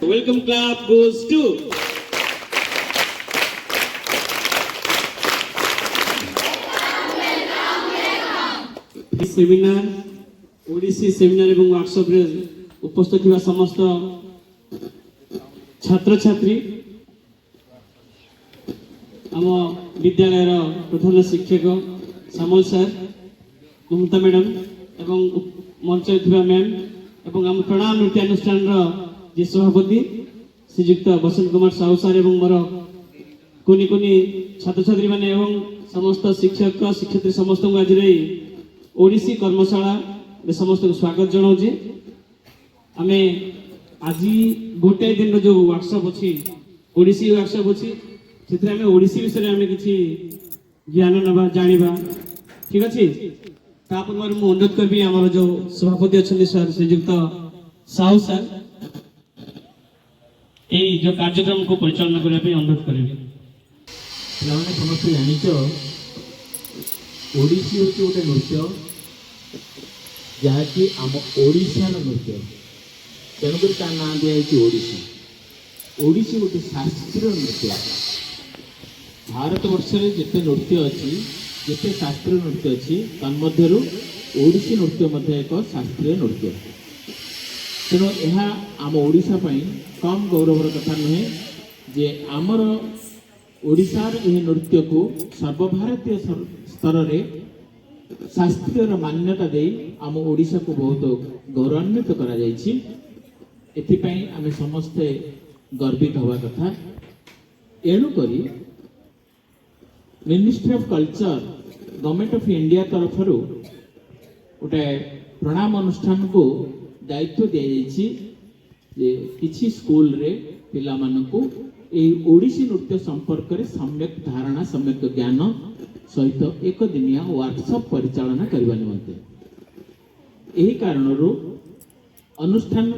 Welcome clap goes to seminar Odissi seminar एवं workshop रे उपस्थित थिबा समस्त छात्र छात्री आम विद्यालय प्रधान शिक्षक सामल सर ममता मैडम एवं मंच मैम एवं आम प्रणाम नृत्यानुष्ठान जे सभापति श्रीजुक्त बसंत कुमार साहू सर एवं मोर कुनी कुनी छात्र छात्री माने एवं समस्त शिक्षक शिक्षयित्री समस्त आज ओडिसी कर्मशाला समस्त को स्वागत जनाऊे आम आज गोटे दिन जो वर्कशॉप अच्छी ओडिसी वर्कशॉप अच्छी से आम ओडिसी विषय आम कि ज्ञान ना जाना ठीक अच्छे तापर मुझे अनुरोध करी आम जो सभापति अच्छा सर श्रीजुक्त साहू सर यही जो कार्यक्रम को परिचालना करने अनुरोध करेंगे समस्त जान ओडिसी हूँ गोटे नृत्य जहाँकि आम ओडिशार नृत्य तेणुक ना दिखाई ओडिसी ओडिसी गोटे शास्त्रीय नृत्य भारत वर्ष जिते नृत्य अच्छी जिते शास्त्रीय नृत्य अच्छी तन्मध्यरु ओडिसी नृत्य एक शास्त्रीय नृत्य तेणु यह आम ओडिशा पई कम गौरवर कथा नुहे जे आमर ओडिशार यह नृत्य को सर्वभारतीय स्तर में शास्त्रीय मान्यता दे आम ओडिशा को बहुत गौरवान्वित करा जायछि एथिपई आमे समस्ते गर्वित हवा कथा एणु करी ministry of culture government of India तरफ गोटे प्रणाम अनुष्ठान को दायित्व दिया जायछि जे किछि स्कूल रे पिला मानकु ए ओडिसी नृत्य संपर्क में सम्यक धारणा सम्यक ज्ञान सहित एक दिनिया वर्कशॉप परिचालना करने निमंते यही कारण अनुष्ठान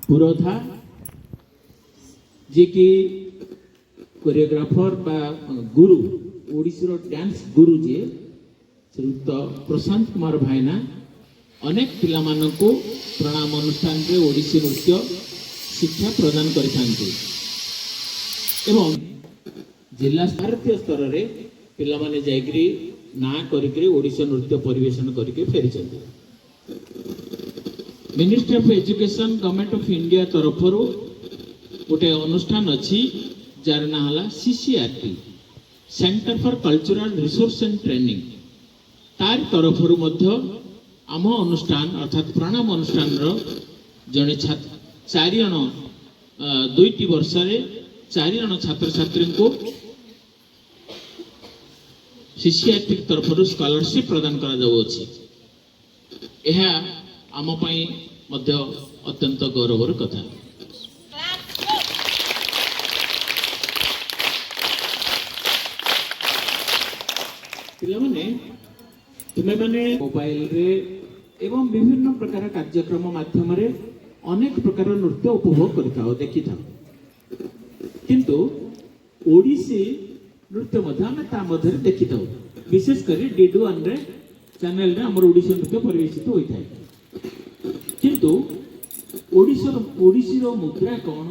पुरोधा जे कि कोरियोग्राफर बा गुरु ओडिसी डांस गुरु जे श्रीयुक्त प्रशांत कुमार भाईना अनेक पिला मानकु प्रणाम अनुष्ठान रे ओडिसी नृत्य शिक्षा प्रदान करथांती एवं जिला भारतीय स्तर रे पिला माने जायकरी ना करिकरी ओडिसी नृत्य परिवेशन करके फेरिचंती ministry of education government of India तरफ गोटे अनुष्ठान अच्छी जार ना हला CCRT centre for cultural resource and training तार तरफ आम अनुष्ठान अर्थात प्रणाम अनुष्ठान जड़े छात्र 4 जन 2 वर्ष 4 जन छात्र छात्री को सीसीआरटी तरफ स्कॉलरशिप प्रदान करा जाउछि यह आम पई मध्य अत्यंत गौरवर कथा पिला माने तुमे माने मोबाइल रे एवं विभिन्न प्रकार कार्यक्रम माध्यम रे अनेक प्रकार नृत्य उपभोग करता देखी था किंतु ओडिसी नृत्य मध्य देखी था विशेषकर D1 रे चैनल रे हमर ओडिसी नृत्य परिवेशित होता है किंतु ओडिसी रो मुद्रा कौन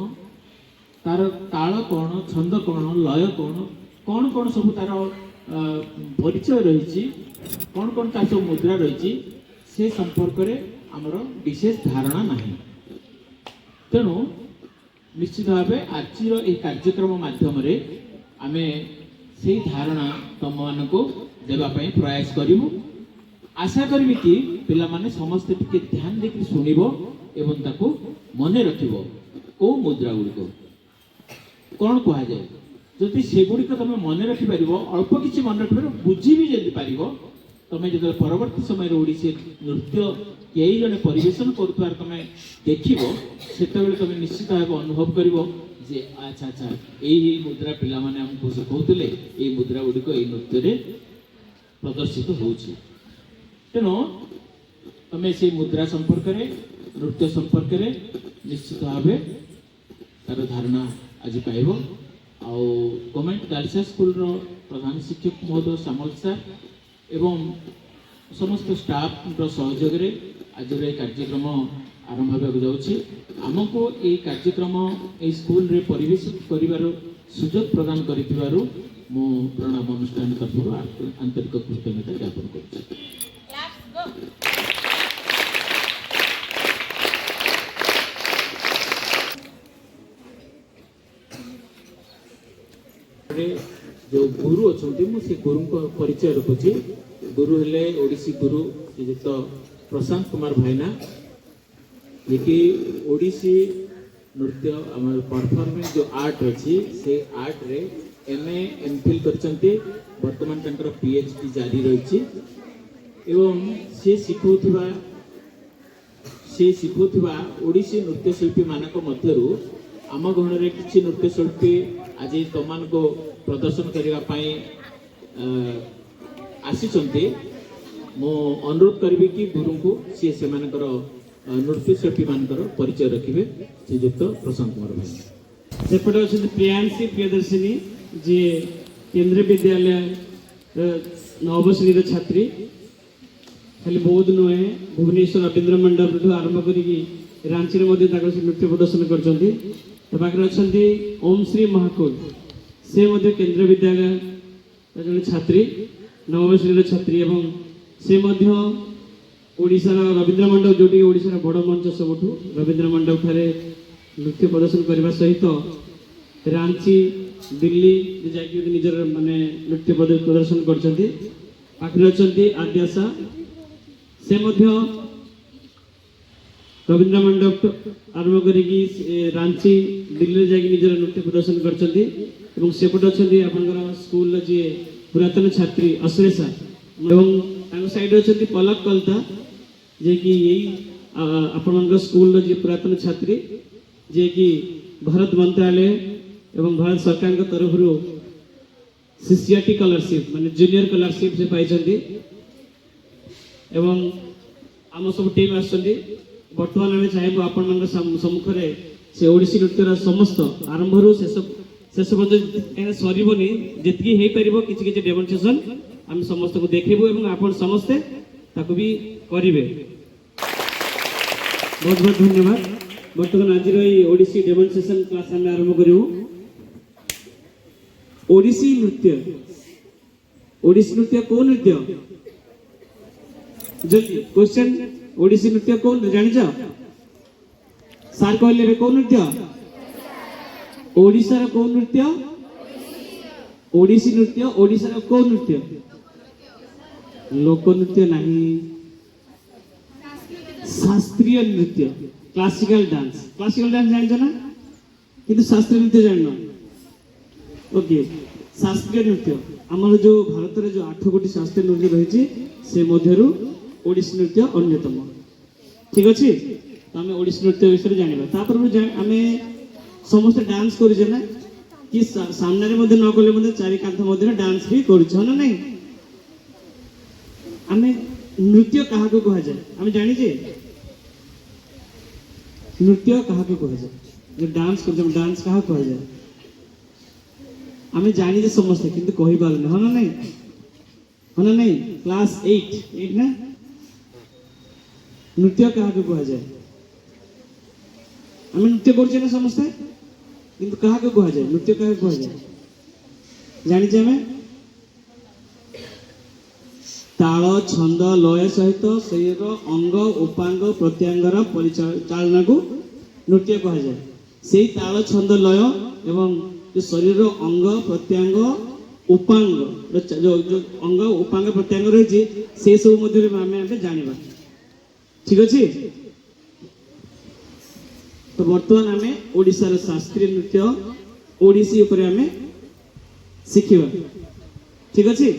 तार ताल कौन छंद कौन लय कौन कौन कौन सब तार परिचय रही कौन कौन तार सब मुद्रा रही से संपर्क रे हमर विशेष धारणा नहीं तेणु निश्चित भाव आज कार्यक्रम माध्यम आम से धारणा तुम मान को देवाई प्रयास करूँ आशा करी कि पिला माने समस्ते टिके ध्यान देकर शुणव एवं ताको मन रख कौ मुद्रा गुड़िक कौन कह जाए जदि से गुड़िक तुम मन रखिपर अल्प किसी मन रखिपर बुझी भी जदि पार तुम जो परवर्ती समय ओडिसी नृत्य कई जन परिवेशन कर तुम देख से तुम निश्चित भाव अनुभव कर अच्छा अच्छा यही मुद्रा पिला माने हमको शिखौले ये मुद्रा गुड़िक ये नृत्य प्रदर्शित होछि तेणु तुम से मुद्रा संपर्क में नृत्य संपर्क में निश्चित भाव तार धारणा आज पाइब आउ गवर्नमेंट गर्ल्स स्कूल प्रधान शिक्षक महोदय सामल सर एवं समस्त स्टाफ सहयोग आज ये कार्यक्रम आरंभ होगा जाऊँगी आमको ये कार्यक्रम ये स्कूल रे परिवेश कर सुजोग प्रदान कर प्रणाम अनुष्ठान तरफ आंतरिक कृतज्ञता ज्ञापन कर जो गुरु अच्छा मुझे गुरु को परिचय रखुची गुरु हेले ओडिसी गुरु श्रीजुक्त प्रशांत कुमार भाईना ये कि ओडिसी नृत्य आम परफॉर्मेंस जो आर्ट अच्छी से आर्ट रे एमए एमफिल करछंती वर्तमान तंकर पीएचडी जारी रही एवं से शिखुवा ओडिसी नृत्यशिल्पी मानक मध्यरु आम गहन किसी नृत्यशिल्पी आज तुम को प्रदर्शन करने आसी मो अनुरोध करी कि गुरु को सी से नृत्यशिल्पी मान परिचय रखिए श्रीजुक्त प्रशांत कुमार भाई सेपटे अच्छे प्रियांशी प्रियदर्शिनी जी केंद्रीय विद्यालय नवम श्रेणी छात्री खाली बौद्ध नुहे भुवनेश्वर रवींद्र मंडप आरंभ कर रांची नृत्य प्रदर्शन कर अच्छा ओम श्री महाकुल से केंद्रीय विद्यालय जड़े छात्री नवम श्रेणी छात्री एवं से ओडिशार रवींद्र मंडप जो ओडिशार बड़ मंच सबुठ रवींद्र मंडप ठारे नृत्य प्रदर्शन करने सहित रांची दिल्ली जाकि निजर माने नृत्य प्रदर्शन कर आद्याशा से रवींद्र मंडप आरंभ कर रांची दिल्ली जाकि निजर नृत्य प्रदर्शन कर सेपटे अच्छा स्कूल जी पुरातन छात्री अश्लेषा एवं साइड अच्छा पलक कलता जे कि यही आपण स्कूल जी पुरातन छात्री जे कि भारत मंत्रालय एवं भारत सरकार के तरफ सीसीआरटी स्कॉलरशिप माने जूनियर स्कॉलरशिप से पाई एवं आम सब टीम आसछन्ती वर्तमान आम चाहबू आपण सम्मुखें से ओडिसी नृत्यर समस्त आरंभ शेष पर्यटन सरबनी जी हो पार कि डेमोन्स्ट्रेशन आम समस्त को देखबू और आपण समस्ते ताको भी करेंगे। बहुत बहुत धन्यवाद। बर्तमान आज ओडिसी डेमोन्स्ट्रेशन क्लास आम आरंभ करूँ। ओडिसी नृत्य कौ नृत्य जल्दी क्वेश्चन ओडिसी नृत्य कौ जानी सार कहले कौ नृत्य ओडिशार कौ नृत्य ओडिसी नृत्य ओडिशार कौ नृत्य लोक नृत्य नहीं शास्त्रीय नृत्य क्लासिकल डांस जान ना किंतु शास्त्रीय नृत्य जानना ओके शास्त्रीय नृत्य आमर जो भारत में जो 8 गोटी शास्त्रीय नृत्य रही से मध्यरु ओडिसी नृत्य अन्यतम ठीक अच्छे तो आम ओडिसी नृत्य विषय जाना आम समस्त डांस कर कि सामने न कले चारि कांथ डांस भी कर नहीं आम नृत्य क्या कह जाए आम जानीजे नृत्य क्या कह जाए जो डांस कर डांस क्या कह जाए आम जानीजे समस्ते किंतु कही पारे हाँ ना नहीं क्लास 8 ना नृत्य क्या कह जाए आम नृत्य कर समस्ते किंतु क्या कह जाए नृत्य क्या कह जाए जानीजे आम ताल छंद लय सहित शरीर अंग उपांग प्रत्यांगर परिचालना को नृत्य कह जाए से ताल छंद लय एवं जो शरीर अंग प्रत्यांग उपांग जो अंग उपांग प्रत्यांग रही से सब जाना ठीक अच्छे तो बर्तमान आम ओडिशार शास्त्रीय नृत्य ओडिसी उपरे आम शिखा ठीक अच्छे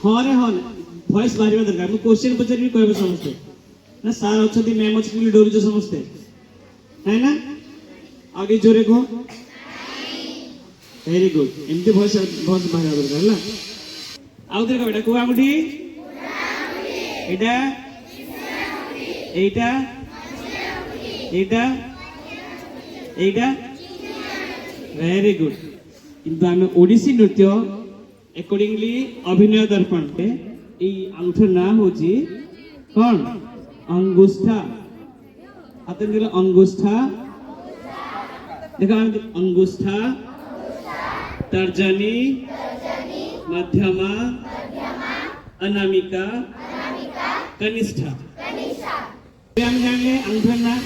हाँ रे हाँ वॉइस बाहर दरकार मुझे क्वेश्चन पचारि कह समस्ते ना सार अच्छा मैम अच्छे डरुच समस्ते है ना आगे जोरे कह वेरी गुड एमती वॉइस बाहर दरकार है आउ थे कह कौ आंगुठी एटा एटा एटा एटा वेरी गुड किंतु आम ओडिसी नृत्य अकॉर्डिंगली अभिनय दर्पण आंगूठर ना हूँ कौन अंगुष्ठा हाथ में दिल अंगुष्ठा देखो अंगुष्ठा तर्जनी मध्यमा अनामिका कनिष्ठा हम जानले अंगठा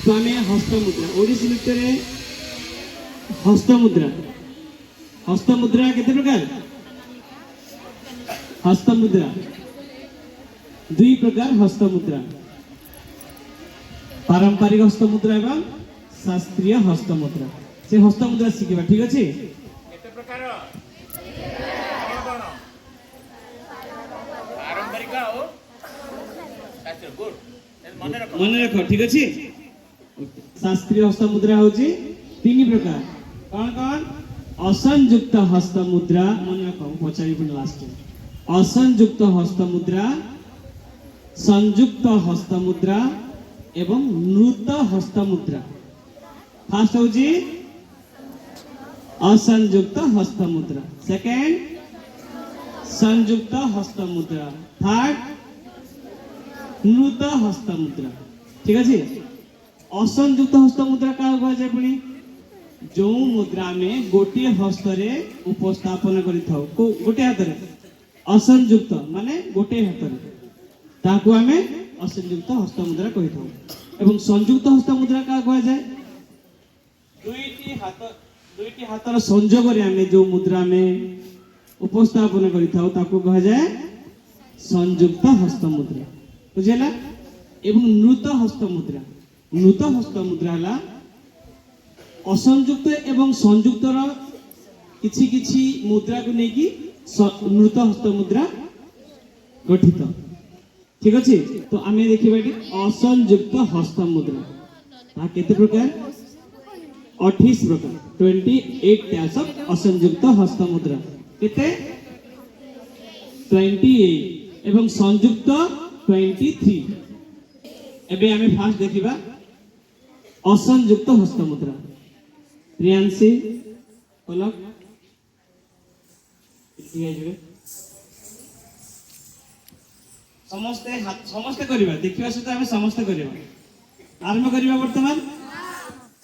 तो आम हस्तमुद्रा ओडिसी नृत्य हस्तमुद्रा हस्तमुद्रा केते प्रकार हस्तमुद्रा दुई प्रकार हस्तमुद्रा पारंपरिक हस्तमुद्रा एवं शास्त्रीय हस्तमुद्रा से हस्तमुद्रा शिखा ठीक अच्छे केते प्रकार पारंपरिक और शास्त्रीय गुड मन रख ठीक अच्छे शास्त्रीय हस्तमुद्रा होची तीन प्रकार कौन कौन असंयुक्त हस्तमुद्रा मन रख पचारि पुणी लास्ट असंयुक्त हस्तमुद्रा संयुक्त हस्तमुद्रा एवं नृत हस्तमुद्रा फास्ट होची असंयुक्त हस्तमुद्रा सेकेंड संयुक्त हस्तमुद्रा थर्ड नृत हस्तमुद्रा ठीक अच्छे असंयुक्त हस्तमुद्रा क्या कह जाए पुणी जो मुद्रा में गोटे हस्त उपस्थापन करिथाउ को गोटे हाथ रे असंयुक्त माने गोटे हाथ रे ताकू आमे असंयुक्त हस्तमुद्रा कहिथाउ एवं संयुक्त हस्तमुद्रा क्या कह जाए दुईटी हाथर संयोग रे आमे जो मुद्रा में उपस्थापन करिथाउ ताकू कह जाए संयुक्त हस्तमुद्रा बुझेला एवं नृत हस्तमुद्रा नृत हस्तमुद्रा हला असंयुक्त एवं संयुक्त किछि किछि मुद्रा को लेकी नृत हस्तमुद्रा गठित ठीक अच्छे तो आम देखा ये असंयुक्त हस्तमुद्रा ता केते प्रकार 28 प्रकार 28 टाइप्स ऑफ असंयुक्त हस्तमुद्रा केते 28 एवं संयुक्त 23 एबे आमे फास्ट देखिबा असंयुक्त हस्तमुद्रा प्रियांशी पलक समस्ते करिबा देखिबा सहित आमे समस्ते करिबा आरंभ करिबा वर्तमान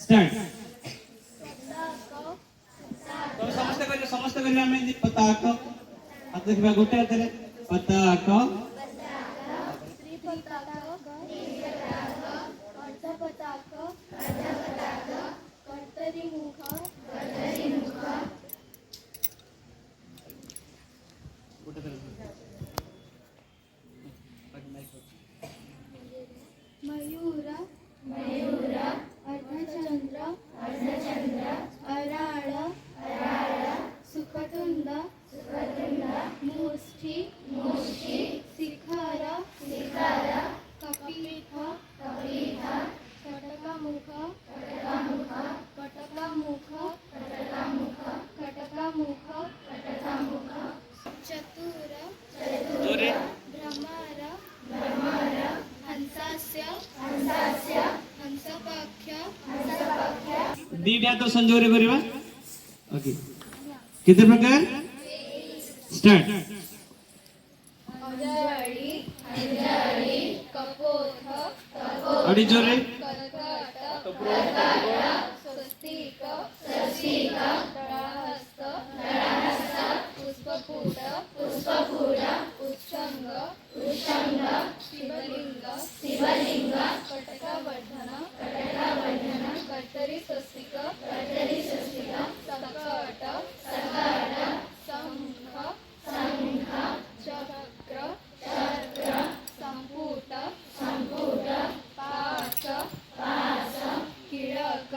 स्टार्ट तो समस्ते करिबा आमे पताक हाथ देखिबा गोटे हाथ रे पताक मयूर अर्धचंद्र अराळ सुखतुंड मुष्टि शिखर कपिलिथ कटकमुख चतुर भ्रमर हंसास्य हंसपाख्य दीटा तो संजोग रे करिबा ओके कितने प्रकार स्टार्ट अंजलि कपोथ अड़ी जोरे स्वस्तिक तळहस्त पुष्पपुट उच्चंग शिवलिंग कटकावर्धन कर्तरी स्वस्तिक सकट शंख चक्र संपुट पाश किळक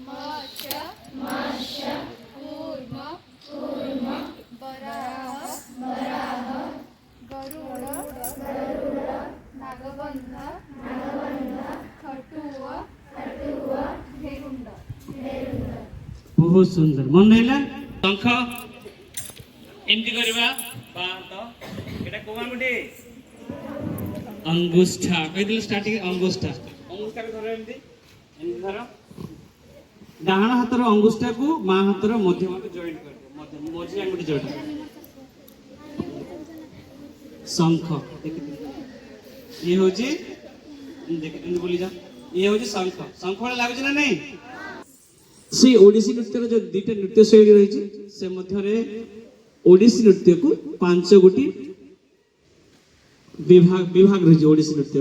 मत्स्य कूर्म वराह गरुड नागबंध खटुव भेरुंड बहुत सुंदर मन रहिला शंख एमती करबा बात एटा कोमा गुटे अंगुष्ठा कहिदिल स्टार्टिंग अंगुष्ठा को धरो एमती धरो डाहाण हातर अंगुष्ठा को मा हातर मध्यम को जॉइंट कर दो मझी आंगुठी जोड़ शंख ये हूँ बोली जा ये हूँ शंख शंख भाई लगुच ना नहीं से ओडिसी नृत्य जो दुईटा नृत्य शैली रही से मध्य ओडिसी नृत्य को 5 गोटी विभाग विभाग रही ओडिसी नृत्य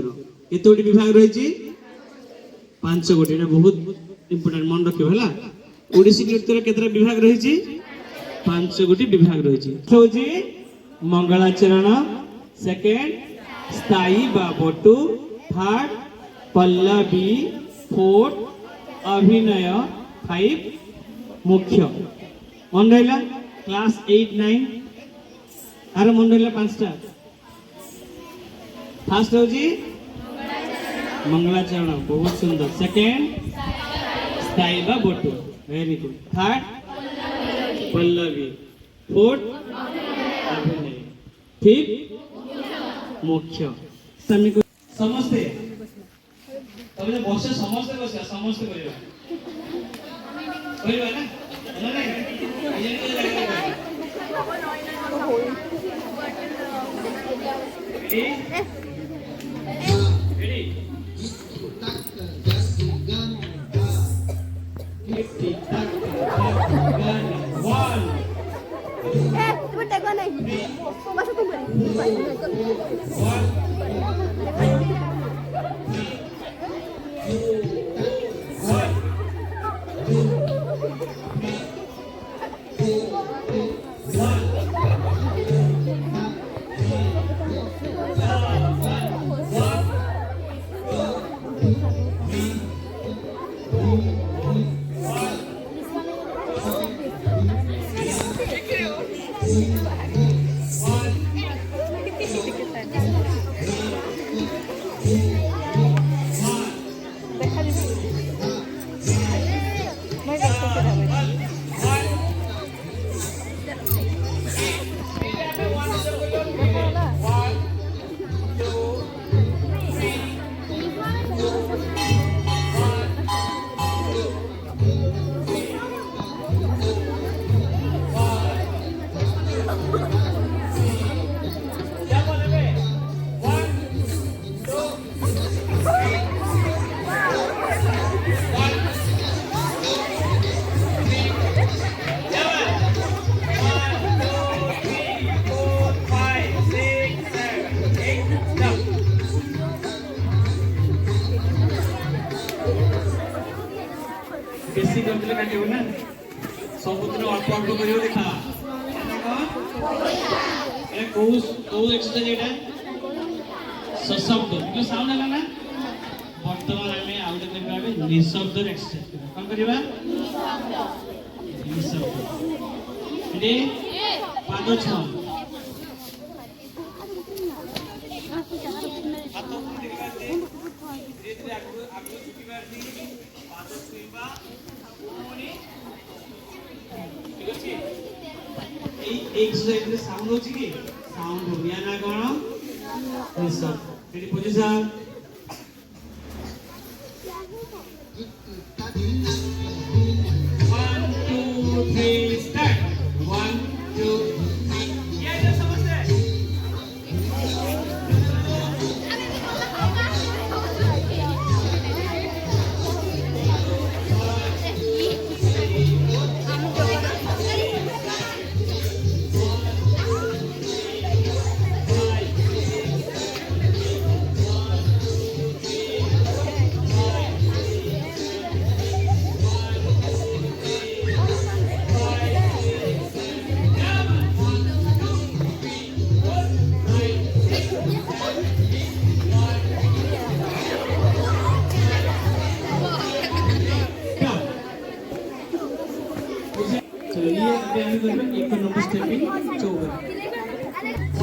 केते गोटी विभाग रही 5 गोटी एटा बहुत इंपोर्टेंट मन रखियो हला ओडिसी नृत्य केतरा विभाग रही 5 गोटी विभाग रही होची मंगलाचरण सेकेंड स्थायी बा बटु थर्ड पल्लवी फोर्थ अभिनय 5 मुख्य मन रहा क्लास 8 9 आर मन रहा 5टा फास्ट होची मंगलाचरण बहुत सुंदर सेकेंड स्थायी बा बटु very good third Pallavi fourth अभिनय फिफ्थ मुख्य समस्ते तबे बसे समस्ते बसे समस्ते करियो करियो ना ना नहीं ये ready ready Coba tengok nih. Masa tunggu बेसी करले काटियो ना सबुदिन अल्प अल्प करियो देखा ए को एक्सरसाइज एटा सशब्द जो साउंड है ना वर्तमान हमें आउट करबा बे निशब्द एक्सरसाइज कोन करबा निशब्द एडी पादो छ हाथ देखिबा दे धीरे आगु छुटीबा दे पादो छुईबा एक्सरसाइज रे साउंड होची की साउंड हो या ना कोन निशब्द रेडी पोजीशन 1 2 3 स्टार्ट 1 2 3 ये जो समझते चलो ये ध्यान करना एक नंबर स्टेपिंग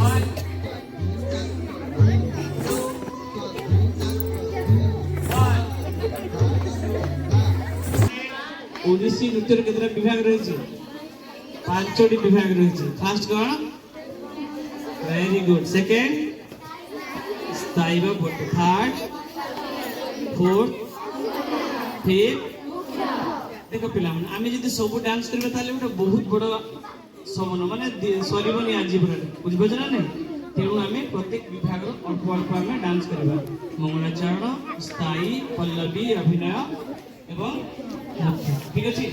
1 ओडिसी नृत्य केतरा विभाग रही 5टी विभाग रही फास्ट कौन वेरी गुड सेकेंड स्थायी बट थर्ड फोर्थ फिफ्थ देख पिला आम जी सब डांस करें गोटे बहुत बड़ समान मानने सरबनी आज बुझे ना नहीं तेणु आम प्रत्येक विभाग अल्प अल्प आम डांस करवा मंगलाचरण स्थायी पल्लवी अभिनय एवं मुख्य ठीक अच्छे।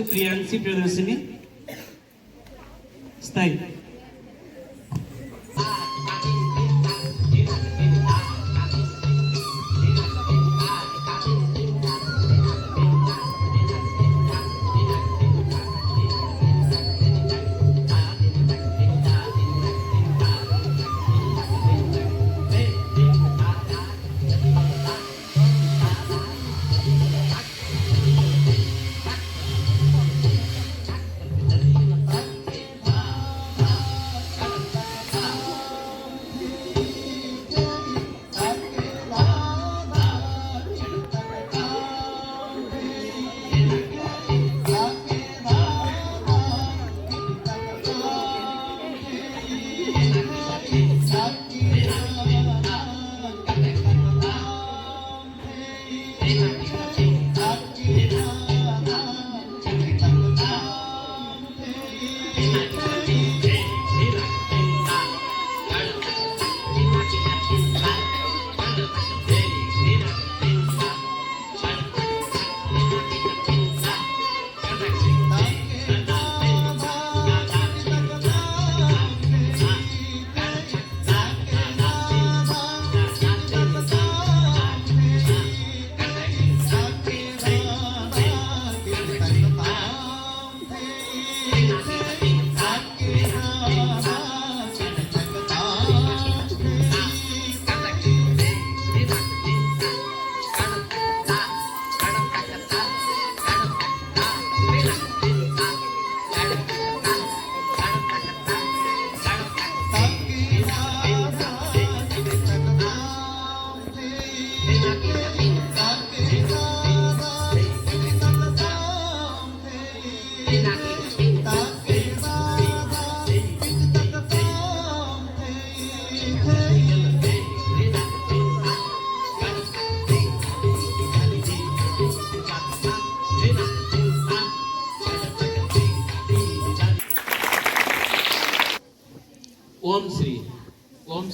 प्रियांशी प्रियदर्शिनी स्थायी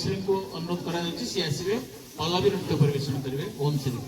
ଶ୍ରୀଙ୍କୁ ଅନୁରୋଧ କରାଯାଉଛି ସିଏ ଆସିବେ ପଲ୍ଲବୀ ନୃତ୍ୟ ପରିବେଷଣ କରିବେ ଓମ୍ ଶ୍ରୀ।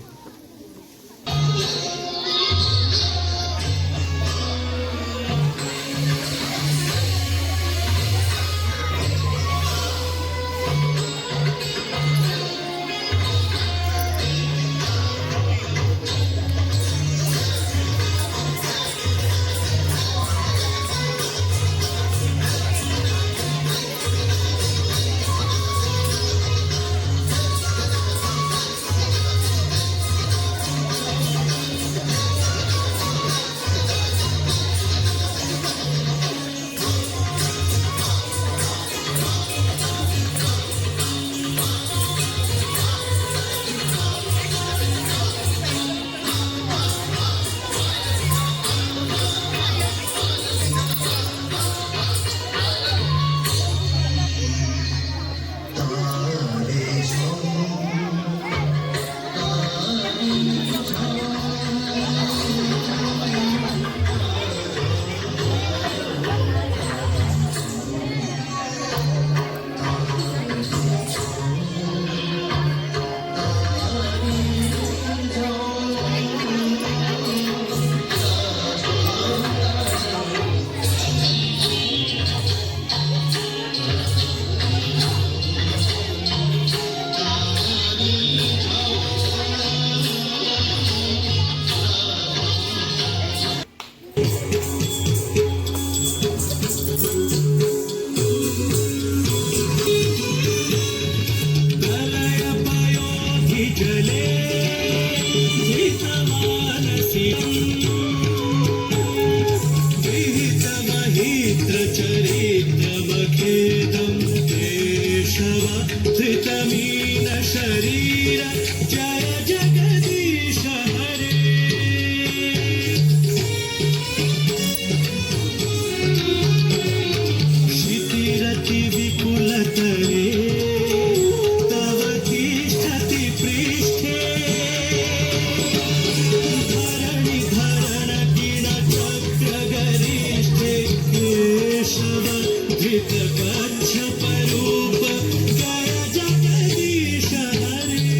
शरीर जय जगदीश हरे क्षितिरति विपुल तरे तव तिष्ठति पृष्ठे धरणि धरण किण चक्र गरिष्ठे केशव धृत कच्छप रूप जय जगदीश हरे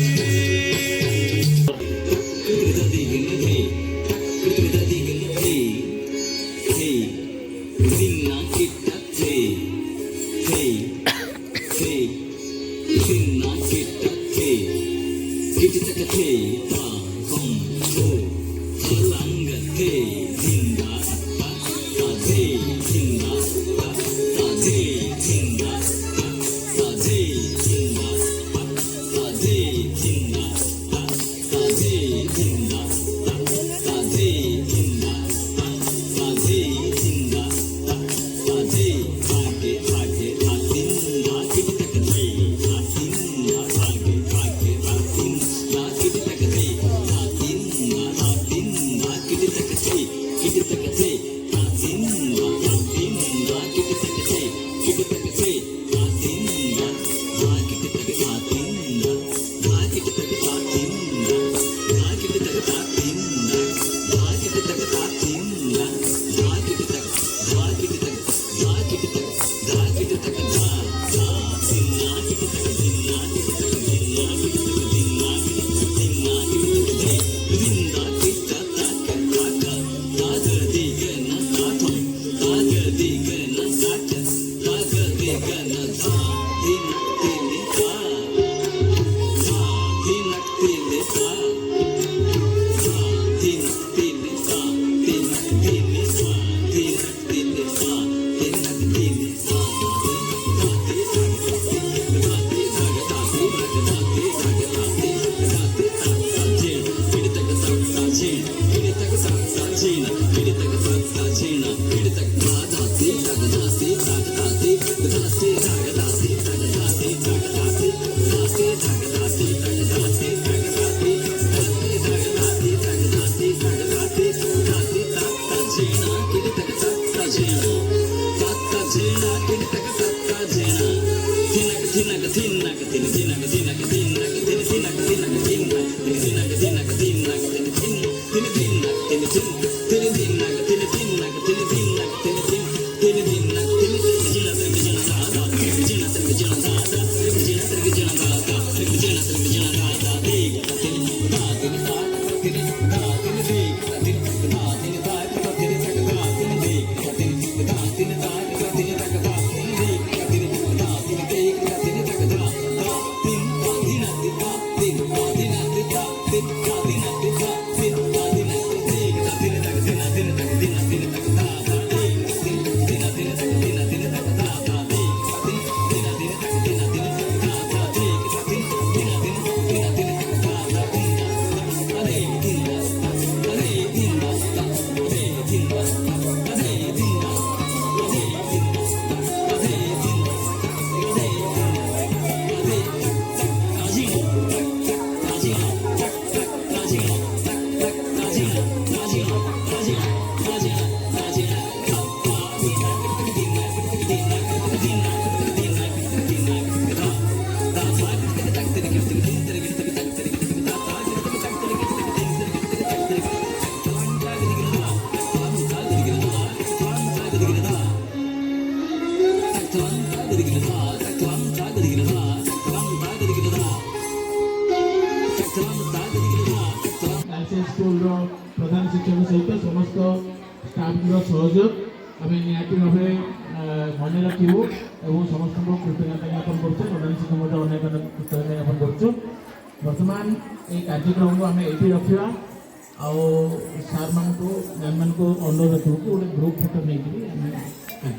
लाइसेंस स्कूल प्रधान शिक्षक सहित समस्त स्टाफ सहयोग आम निहाती भाव मन रखू और समस्त कृतज्ञता ज्ञापन करुँ प्रधान शिक्षक अनेक अनेक कृतज्ञता ज्ञापन करुँ बर्तमान ये कार्यक्रम को आम ये रखा आउ सार मान मैम मान अनुरोध रखू कि गोटे ग्रुप फोटो नहीं